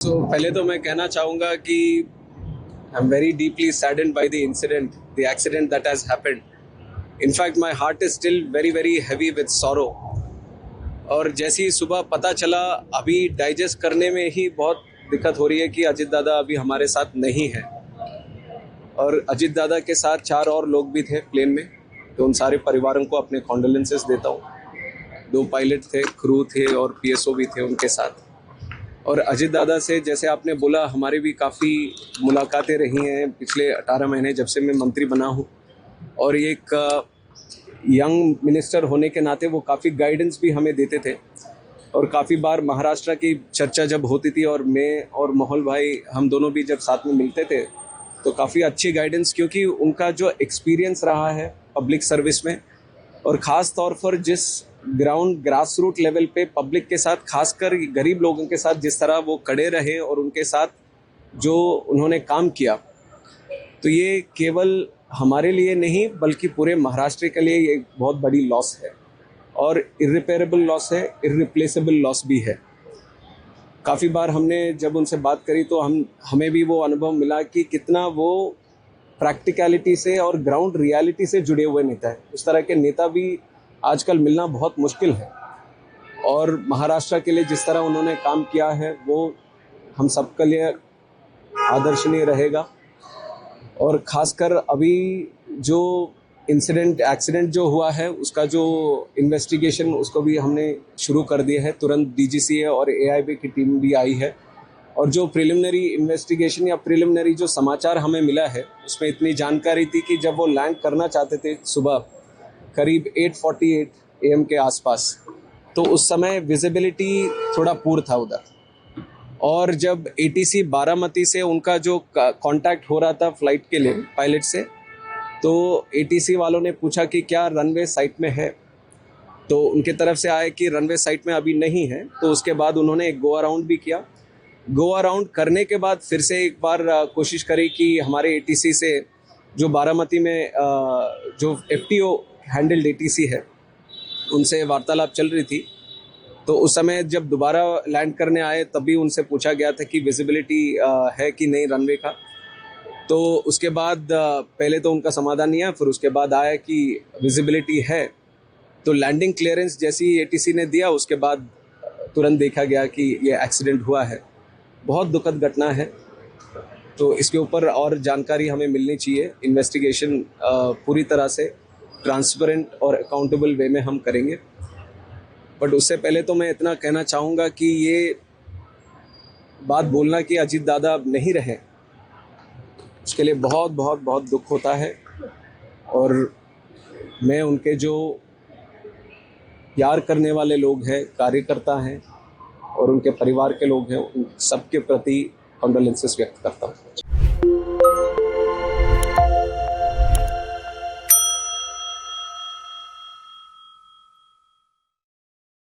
पहले तो मैं कहना चाहूँगा कि I am very deeply saddened by the accident that has happened. In fact, my heart is still very, very heavy with sorrow. और जैसे ही सुबह पता चला, अभी डाइजेस्ट करने में ही बहुत दिक्कत हो रही है कि अजित दादा अभी हमारे साथ नहीं है. और अजित दादा के साथ 4 और लोग भी थे प्लेन में, तो उन सारे परिवारों को अपने कॉन्डोलेंसेस देता हूँ. 2 पायलट थे, क्रू थे और पीएसओ भी थे उनके साथ. और अजित दादा से जैसे आपने बोला, हमारी भी काफ़ी मुलाकातें रही हैं पिछले 18 महीने जब से मैं मंत्री बना हूँ. और एक यंग मिनिस्टर होने के नाते वो काफ़ी गाइडेंस भी हमें देते थे. और काफ़ी बार महाराष्ट्र की चर्चा जब होती थी और मैं और मोहल भाई हम दोनों भी जब साथ में मिलते थे, तो काफ़ी अच्छी गाइडेंस, क्योंकि उनका जो एक्सपीरियंस रहा है पब्लिक सर्विस में, और ख़ास तौर पर जिस ग्रास रूट लेवल पे पब्लिक के साथ, खासकर गरीब लोगों के साथ जिस तरह वो खड़े रहे और उनके साथ जो उन्होंने काम किया, तो ये केवल हमारे लिए नहीं बल्कि पूरे महाराष्ट्र के लिए ये एक बहुत बड़ी लॉस है. और इर्रिपेरेबल लॉस है, इर्रिप्लेसेबल लॉस भी है. काफ़ी बार हमने जब उनसे बात करी तो हमें भी वो अनुभव मिला कि कितना वो प्रैक्टिकलिटी से और ग्राउंड रियलिटी से जुड़े हुए नेता है. उस तरह के नेता भी आजकल मिलना बहुत मुश्किल है. और महाराष्ट्र के लिए जिस तरह उन्होंने काम किया है वो हम सबके लिए आदर्शनीय रहेगा. और ख़ासकर अभी जो एक्सीडेंट जो हुआ है उसका जो इन्वेस्टिगेशन, उसको भी हमने शुरू कर दिया है. तुरंत डीजीसीए और एआईबी की टीम भी आई है. और जो प्रिलिमिनरी इन्वेस्टिगेशन या प्रिलिमिनरी जो समाचार हमें मिला है, उसमें इतनी जानकारी थी कि जब वो लैंड करना चाहते थे सुबह करीब 8:48 AM के आसपास, तो उस समय विजिबिलिटी थोड़ा पुअर था उधर. और जब एटीसी बारामती से उनका जो कांटेक्ट हो रहा था फ्लाइट के लिए पायलट से, तो एटीसी वालों ने पूछा कि क्या रनवे साइट में है, तो उनके तरफ से आया कि रनवे साइट में अभी नहीं है. तो उसके बाद उन्होंने एक गो अराउंड भी किया. गो अराउंड करने के बाद फिर से एक बार कोशिश करी कि हमारे एटीसी से, जो बारामती में जो एफटीओ हैंडल्ड एटीसी है, उनसे वार्तालाप चल रही थी. तो उस समय जब दोबारा लैंड करने आए तब भी उनसे पूछा गया था कि विजिबिलिटी है कि नहीं रनवे का. तो उसके बाद पहले तो उनका समाधान नहीं आया, फिर उसके बाद आया कि विजिबिलिटी है. तो लैंडिंग क्लियरेंस जैसी एटीसी ने दिया, उसके बाद तुरंत देखा गया कि ये एक्सीडेंट हुआ है. बहुत दुखद घटना है. तो इसके ऊपर और जानकारी हमें मिलनी चाहिए. इन्वेस्टिगेशन पूरी तरह से ट्रांसपेरेंट और अकाउंटेबल वे में हम करेंगे. बट उससे पहले तो मैं इतना कहना चाहूँगा कि ये बात बोलना कि अजीत दादा अब नहीं रहे, उसके लिए बहुत बहुत बहुत दुख होता है. और मैं उनके जो प्यार करने वाले लोग हैं, कार्यकर्ता हैं और उनके परिवार के लोग हैं, उन सबके प्रति कंडोलेंसेस व्यक्त करता हूँ.